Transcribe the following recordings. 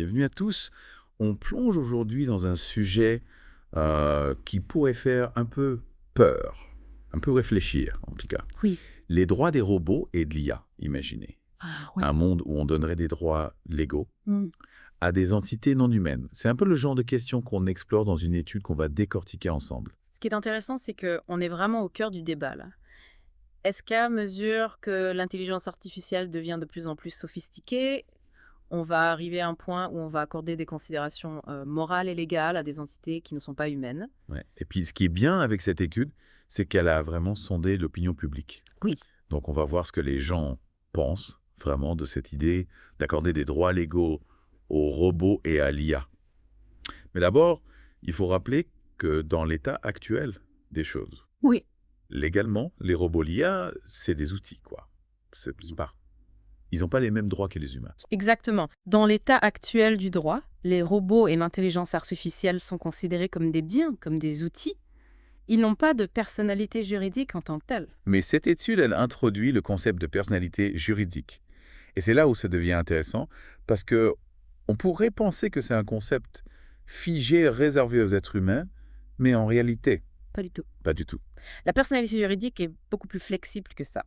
bienvenue à tous. On plonge aujourd'hui dans un sujet qui pourrait faire un peu peur, un peu réfléchir en tout cas. Oui. Les droits des robots et de l'IA, imaginez. Ah oui. Un monde où on donnerait des droits légaux Mmh. à des entités non humaines. C'est un peu le genre de questions qu'on explore dans une étude qu'on va décortiquer ensemble. Ce qui est intéressant, c'est qu'on est vraiment au cœur du débat, là. Est-ce qu'à mesure que l'intelligence artificielle devient de plus en plus sophistiquée, on va arriver à un point où on va accorder des considérations, morales et légales à des entités qui ne sont pas humaines? Ouais. Et puis ce qui est bien avec cette étude, c'est qu'elle a vraiment sondé l'opinion publique. Oui. Donc on va voir ce que les gens pensent vraiment de cette idée d'accorder des droits légaux aux robots et à l'IA. Mais d'abord, il faut rappeler que dans l'état actuel des choses, Oui. légalement, les robots l'IA, c'est des outils, quoi. C'est pas. Ils n'ont pas les mêmes droits que les humains. Exactement. Dans l'état actuel du droit, les robots et l'intelligence artificielle sont considérés comme des biens, comme des outils. Ils n'ont pas de personnalité juridique en tant que telle. Mais cette étude, elle introduit le concept de personnalité juridique. Et c'est là où ça devient intéressant, parce que on pourrait penser que c'est un concept figé, réservé aux êtres humains, mais en réalité, Pas du tout. pas du tout. La personnalité juridique est beaucoup plus flexible que ça.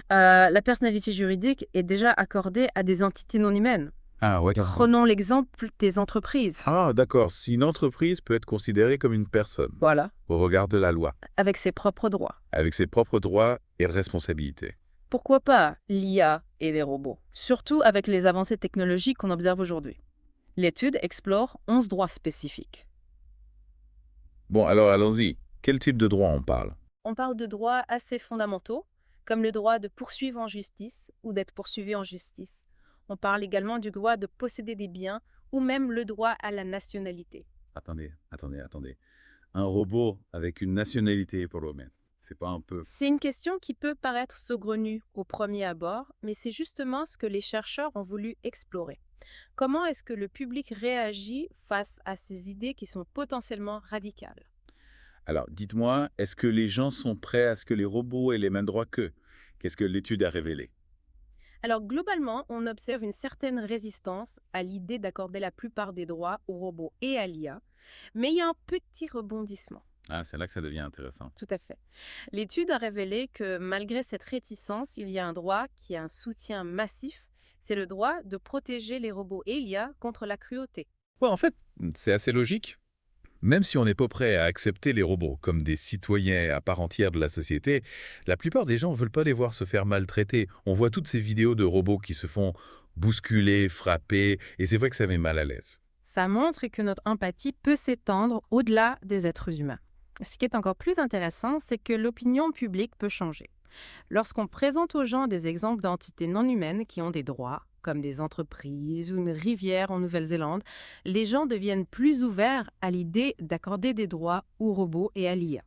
La personnalité juridique est déjà accordée à des entités non humaines. Ah ouais, carrément. Prenons l'exemple des entreprises. Ah, d'accord. Si une entreprise peut être considérée comme une personne Voilà, au regard de la loi, avec ses propres droits. avec ses propres droits et responsabilités. Pourquoi pas l'IA et les robots? Surtout avec les avancées technologiques qu'on observe aujourd'hui. L'étude explore 11 droits spécifiques. Bon, alors allons-y. Quel type de droit on parle? On parle de droits assez fondamentaux, comme le droit de poursuivre en justice ou d'être poursuivi en justice. On parle également du droit de posséder des biens ou même le droit à la nationalité. Attendez. Un robot avec une nationalité romaine, c'est pas un peu... C'est une question qui peut paraître saugrenue au premier abord, mais c'est justement ce que les chercheurs ont voulu explorer. Comment est-ce que le public réagit face à ces idées qui sont potentiellement radicales? Alors, dites-moi, est-ce que les gens sont prêts à ce que les robots aient les mêmes droits qu'eux? Qu'est-ce que l'étude a révélé? Alors globalement, on observe une certaine résistance à l'idée d'accorder la plupart des droits aux robots et à l'IA, mais il y a un petit rebondissement. Ah, c'est là que ça devient intéressant. Tout à fait. L'étude a révélé que malgré cette réticence, il y a un droit qui a un soutien massif, c'est le droit de protéger les robots et l'IA contre la cruauté. Ouais, en fait, c'est assez logique. Même si on n'est pas prêt à accepter les robots comme des citoyens à part entière de la société, la plupart des gens ne veulent pas les voir se faire maltraiter. On voit toutes ces vidéos de robots qui se font bousculer, frapper, et c'est vrai que ça met mal à l'aise. Ça montre que notre empathie peut s'étendre au-delà des êtres humains. Ce qui est encore plus intéressant, c'est que l'opinion publique peut changer. Lorsqu'on présente aux gens des exemples d'entités non humaines qui ont des droits, comme des entreprises ou une rivière en Nouvelle-Zélande, les gens deviennent plus ouverts à l'idée d'accorder des droits aux robots et à l'IA.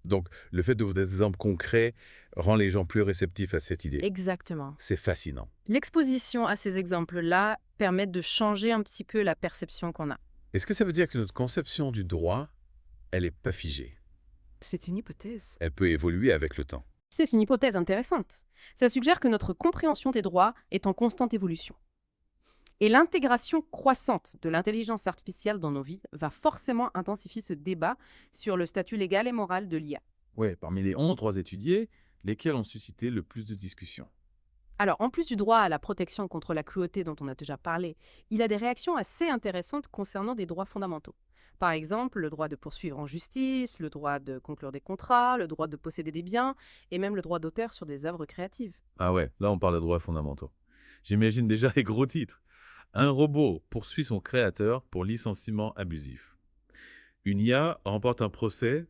Donc, le fait de vous donner des exemples concrets rend les gens plus réceptifs à cette idée. Exactement. C'est fascinant. L'exposition à ces exemples-là permet de changer un petit peu la perception qu'on a. Est-ce que ça veut dire que notre conception du droit, elle n'est pas figée? C'est une hypothèse. Elle peut évoluer avec le temps. C'est une hypothèse intéressante. Ça suggère que notre compréhension des droits est en constante évolution. Et l'intégration croissante de l'intelligence artificielle dans nos vies va forcément intensifier ce débat sur le statut légal et moral de l'IA. Ouais, parmi les 11 droits étudiés, lesquels ont suscité le plus de discussions? Alors, en plus du droit à la protection contre la cruauté dont on a déjà parlé, il y a des réactions assez intéressantes concernant des droits fondamentaux. Par exemple, le droit de poursuivre en justice, le droit de conclure des contrats, le droit de posséder des biens et même le droit d'auteur sur des œuvres créatives. Ah ouais, là on parle de droits fondamentaux. J'imagine déjà les gros titres. Un robot poursuit son créateur pour licenciement abusif. Une IA remporte un procès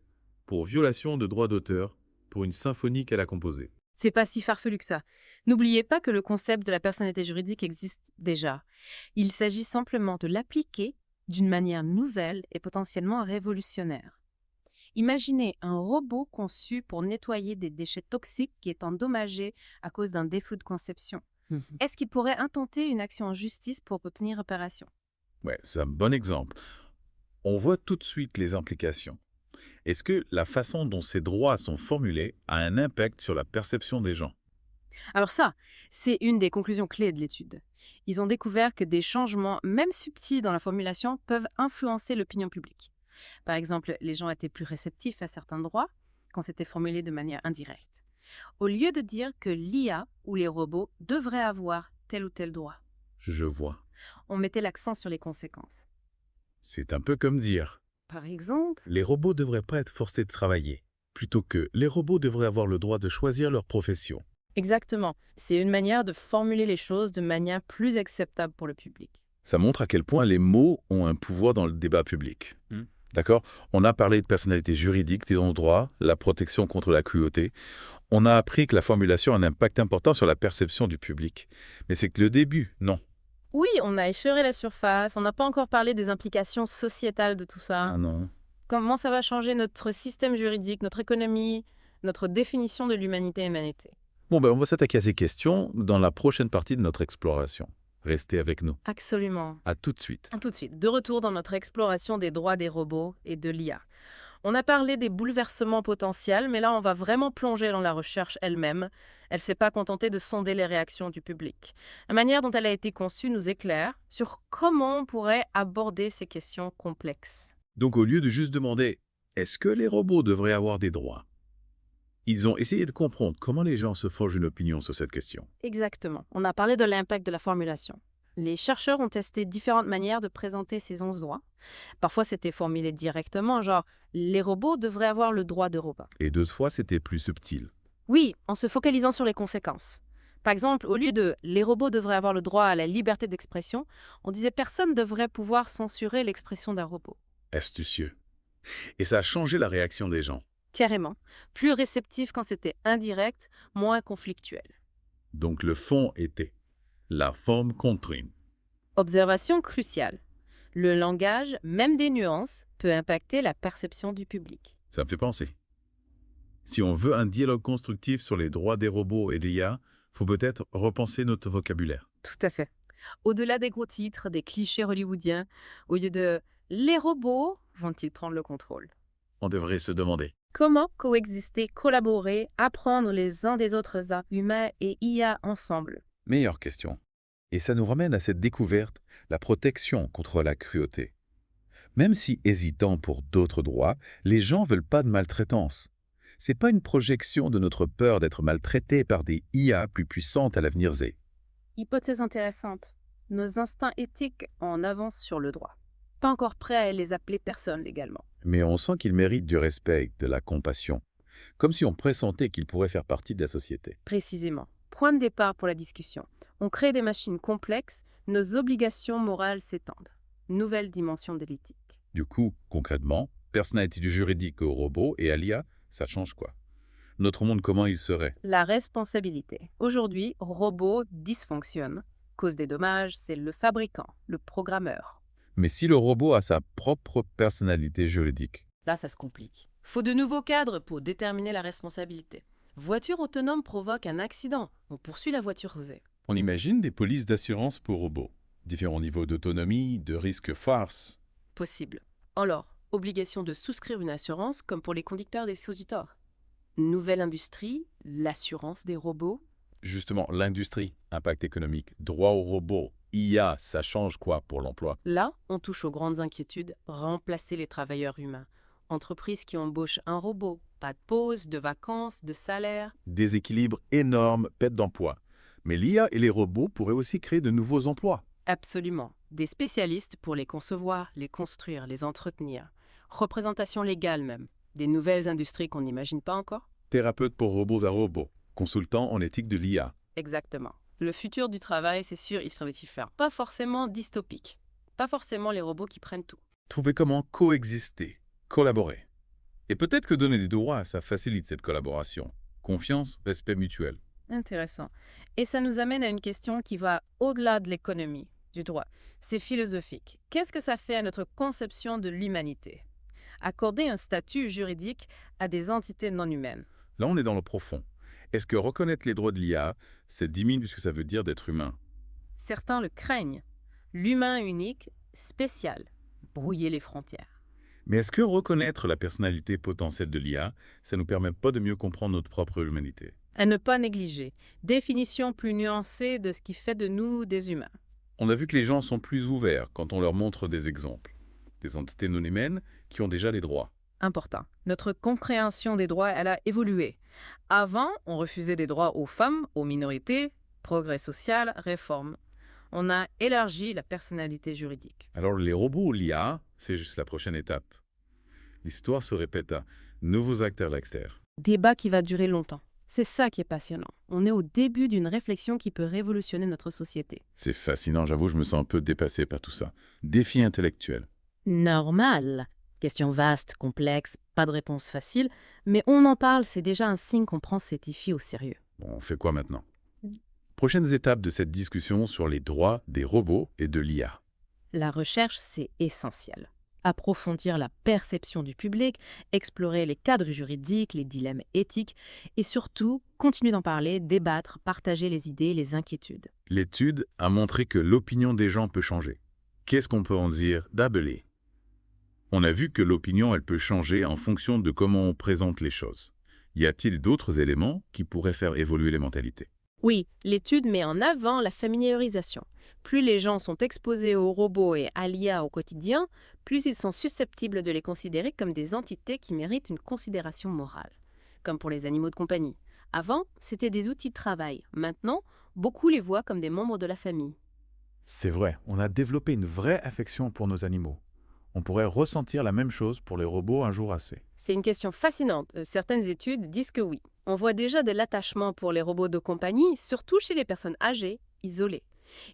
pour violation de droits d'auteur pour une symphonie qu'elle a composée. C'est pas si farfelu que ça. N'oubliez pas que le concept de la personnalité juridique existe déjà. Il s'agit simplement de l'appliquer d'une manière nouvelle et potentiellement révolutionnaire. Imaginez un robot conçu pour nettoyer des déchets toxiques qui est endommagé à cause d'un défaut de conception. Est-ce qu'il pourrait intenter une action en justice pour obtenir réparation? Ouais, c'est un bon exemple. On voit tout de suite les implications. Est-ce que la façon dont ces droits sont formulés a un impact sur la perception des gens? Alors ça, c'est une des conclusions clés de l'étude. Ils ont découvert que des changements, même subtils dans la formulation, peuvent influencer l'opinion publique. Par exemple, les gens étaient plus réceptifs à certains droits quand c'était formulé de manière indirecte. Au lieu de dire que l'IA ou les robots devraient avoir tel ou tel droit, Je vois. on mettait l'accent sur les conséquences. C'est un peu comme dire, Par exemple, les robots ne devraient pas être forcés de travailler, plutôt que les robots devraient avoir le droit de choisir leur profession. exactement. C'est une manière de formuler les choses de manière plus acceptable pour le public. Ça montre à quel point les mots ont un pouvoir dans le débat public. D'accord? On a parlé de personnalité juridique, des 11 droits, la protection contre la cruauté. On a appris que la formulation a un impact important sur la perception du public. Mais c'est que le début, non. Oui, on a effleuré la surface, on n'a pas encore parlé des implications sociétales de tout ça. Ah non. Comment ça va changer notre système juridique, notre économie, notre définition de l'humanité et humanité. Bon, ben on va s'attaquer à ces questions dans la prochaine partie de notre exploration. Restez avec nous. Absolument. À tout de suite. Tout de suite, de retour dans notre exploration des droits des robots et de l'IA. On a parlé des bouleversements potentiels, mais là, on va vraiment plonger dans la recherche elle-même. Elle ne s'est pas contentée de sonder les réactions du public. La manière dont elle a été conçue nous éclaire sur comment on pourrait aborder ces questions complexes. Donc au lieu de juste demander « Est-ce que les robots devraient avoir des droits ?», ils ont essayé de comprendre comment les gens se forgent une opinion sur cette question. Exactement. On a parlé de l'impact de la formulation. Les chercheurs ont testé différentes manières de présenter ces 11 droits. Parfois, c'était formulé directement, genre « les robots devraient avoir le droit de repas ». Et d'autres fois, c'était plus subtil. Oui, en se focalisant sur les conséquences. Par exemple, au lieu de « les robots devraient avoir le droit à la liberté d'expression », on disait « personne ne devrait pouvoir censurer l'expression d'un robot ». Astucieux. Et ça a changé la réaction des gens. Carrément. Plus réceptif quand c'était indirect, moins conflictuel. Donc le fond était la forme contrainte. Observation cruciale. Le langage, même des nuances, peut impacter la perception du public. Ça me fait penser. Si on veut un dialogue constructif sur les droits des robots et des IA, faut peut-être repenser notre vocabulaire. Tout à fait. Au-delà des gros titres, des clichés hollywoodiens, au lieu de « les robots vont-ils prendre le contrôle ?» On devrait se demander. Comment coexister, collaborer, apprendre les uns des autres humains et IA ensemble? Meilleure question. Et ça nous ramène à cette découverte, la protection contre la cruauté. Même si hésitant pour d'autres droits, les gens veulent pas de maltraitance. C'est pas une projection de notre peur d'être maltraités par des IA plus puissantes à l'avenir Z. Hypothèse intéressante. Nos instincts éthiques en avance sur le droit. Pas encore prêts à les appeler personnes légalement. Mais on sent qu'ils méritent du respect, de la compassion. Comme si on pressentait qu'ils pourraient faire partie de la société. Précisément. Point de départ pour la discussion. On crée des machines complexes, nos obligations morales s'étendent. Nouvelle dimension de l'éthique. Du coup, concrètement, personnalité du juridique au robot et à l'IA, ça change quoi? Notre monde, comment il serait? La responsabilité. Aujourd'hui, robots dysfonctionnent. Cause des dommages, c'est le fabricant, le programmeur. Mais si le robot a sa propre personnalité juridique? Là, ça se complique. Faut de nouveaux cadres pour déterminer la responsabilité. Voiture autonome provoque un accident. On poursuit la voiture Z. On imagine des polices d'assurance pour robots. Différents niveaux d'autonomie, de risques farce. Possible. Alors, obligation de souscrire une assurance comme pour les conducteurs des expositeurs. Nouvelle industrie, l'assurance des robots. Justement, l'industrie, impact économique, droit aux robots, IA, ça change quoi pour l'emploi? Là, on touche aux grandes inquiétudes, remplacer les travailleurs humains. Entreprises qui embauchent un robot, pas de pause, de vacances, de salaire. Déséquilibre énorme, perte d'emploi. Mais l'IA et les robots pourraient aussi créer de nouveaux emplois. Absolument. Des spécialistes pour les concevoir, les construire, les entretenir. Représentation légale même. Des nouvelles industries qu'on n'imagine pas encore. Thérapeute pour robots à robots. Consultant en éthique de l'IA. Exactement. Le futur du travail, c'est sûr, il serait différent. Pas forcément dystopique. Pas forcément les robots qui prennent tout. Trouver comment coexister, collaborer. Et peut-être que donner des droits, ça facilite cette collaboration. Confiance, respect mutuel. Intéressant. Et ça nous amène à une question qui va au-delà de l'économie, du droit. C'est philosophique. Qu'est-ce que ça fait à notre conception de l'humanité? Accorder un statut juridique à des entités non humaines. Là, on est dans le profond. Est-ce que reconnaître les droits de l'IA, c'est diminuer ce que ça veut dire d'être humain? Certains le craignent. L'humain unique, spécial. Brouiller les frontières. Mais est-ce que reconnaître la personnalité potentielle de l'IA, ça nous permet pas de mieux comprendre notre propre humanité? À ne pas négliger. Définition plus nuancée de ce qui fait de nous des humains. On a vu que les gens sont plus ouverts quand on leur montre des exemples. Des entités non humaines qui ont déjà les droits. Important. Notre compréhension des droits, elle a évolué. Avant, on refusait des droits aux femmes, aux minorités, progrès social, réforme. On a élargi la personnalité juridique. Alors les robots ou l'IA, c'est juste la prochaine étape. L'histoire se répète à nouveaux acteurs externes. Débat qui va durer longtemps. C'est ça qui est passionnant. On est au début d'une réflexion qui peut révolutionner notre société. C'est fascinant, j'avoue, je me sens un peu dépassé par tout ça. Défi intellectuel. Normal. Question vaste, complexe, pas de réponse facile, mais on en parle, c'est déjà un signe qu'on prend ces défis au sérieux. Bon, on fait quoi maintenant? Prochaines étapes de cette discussion sur les droits des robots et de l'IA. La recherche, c'est essentiel. Approfondir la perception du public, explorer les cadres juridiques, les dilemmes éthiques, et surtout, continuer d'en parler, débattre, partager les idées, les inquiétudes. L'étude a montré que l'opinion des gens peut changer. Qu'est-ce qu'on peut en dire d'Abelé? On a vu que l'opinion, elle peut changer en fonction de comment on présente les choses. Y a-t-il d'autres éléments qui pourraient faire évoluer les mentalités? Oui, l'étude met en avant la familiarisation. Plus les gens sont exposés aux robots et à l'IA au quotidien, plus ils sont susceptibles de les considérer comme des entités qui méritent une considération morale. Comme pour les animaux de compagnie. Avant, c'était des outils de travail. Maintenant, beaucoup les voient comme des membres de la famille. C'est vrai, on a développé une vraie affection pour nos animaux. On pourrait ressentir la même chose pour les robots un jour assez. C'est une question fascinante. Certaines études disent que oui. On voit déjà de l'attachement pour les robots de compagnie, surtout chez les personnes âgées, isolées.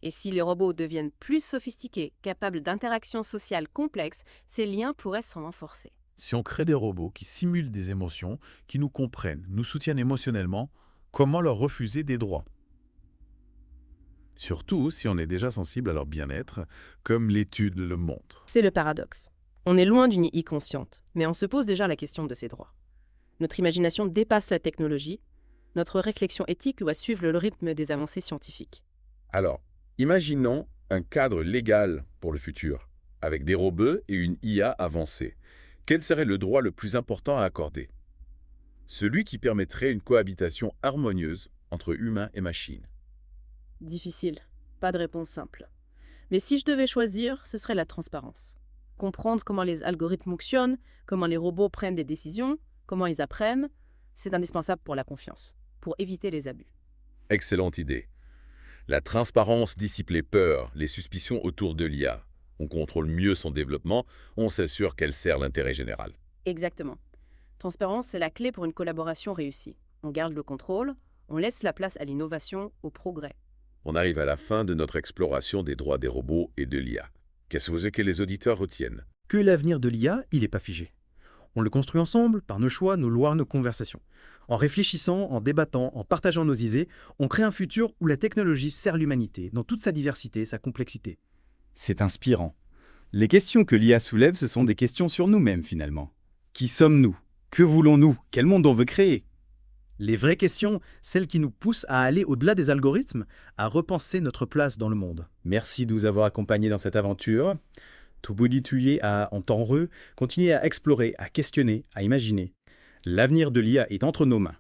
Et si les robots deviennent plus sophistiqués, capables d'interactions sociales complexes, ces liens pourraient s'en renforcer. Si on crée des robots qui simulent des émotions, qui nous comprennent, nous soutiennent émotionnellement, comment leur refuser des droits? Surtout si on est déjà sensible à leur bien-être, comme l'étude le montre. C'est le paradoxe. On est loin d'une IA consciente, mais on se pose déjà la question de ses droits. Notre imagination dépasse la technologie. Notre réflexion éthique doit suivre le rythme des avancées scientifiques. Alors, imaginons un cadre légal pour le futur, avec des robots et une IA avancée. Quel serait le droit le plus important à accorder? Celui qui permettrait une cohabitation harmonieuse entre humains et machines. Difficile, pas de réponse simple. Mais si je devais choisir, ce serait la transparence. Comprendre comment les algorithmes fonctionnent, comment les robots prennent des décisions, comment ils apprennent, c'est indispensable pour la confiance, pour éviter les abus. Excellente idée. La transparence dissipe les peurs, les suspicions autour de l'IA. On contrôle mieux son développement, on s'assure qu'elle sert l'intérêt général. Exactement. Transparence, c'est la clé pour une collaboration réussie. On garde le contrôle, on laisse la place à l'innovation, au progrès. On arrive à la fin de notre exploration des droits des robots et de l'IA. Qu'est-ce que vous et que les auditeurs retiennent? Que l'avenir de l'IA, il n'est pas figé. On le construit ensemble, par nos choix, nos lois, nos conversations. En réfléchissant, en débattant, en partageant nos idées, on crée un futur où la technologie sert l'humanité, dans toute sa diversité, sa complexité. C'est inspirant. Les questions que l'IA soulève, ce sont des questions sur nous-mêmes finalement. Qui sommes-nous? Que voulons-nous? Quel monde on veut créer? Les vraies questions, celles qui nous poussent à aller au-delà des algorithmes, à repenser notre place dans le monde. Merci de nous avoir accompagnés dans cette aventure. Tubudituye à en temps heureux, continuez à explorer, à questionner, à imaginer. L'avenir de l'IA est entre nos mains.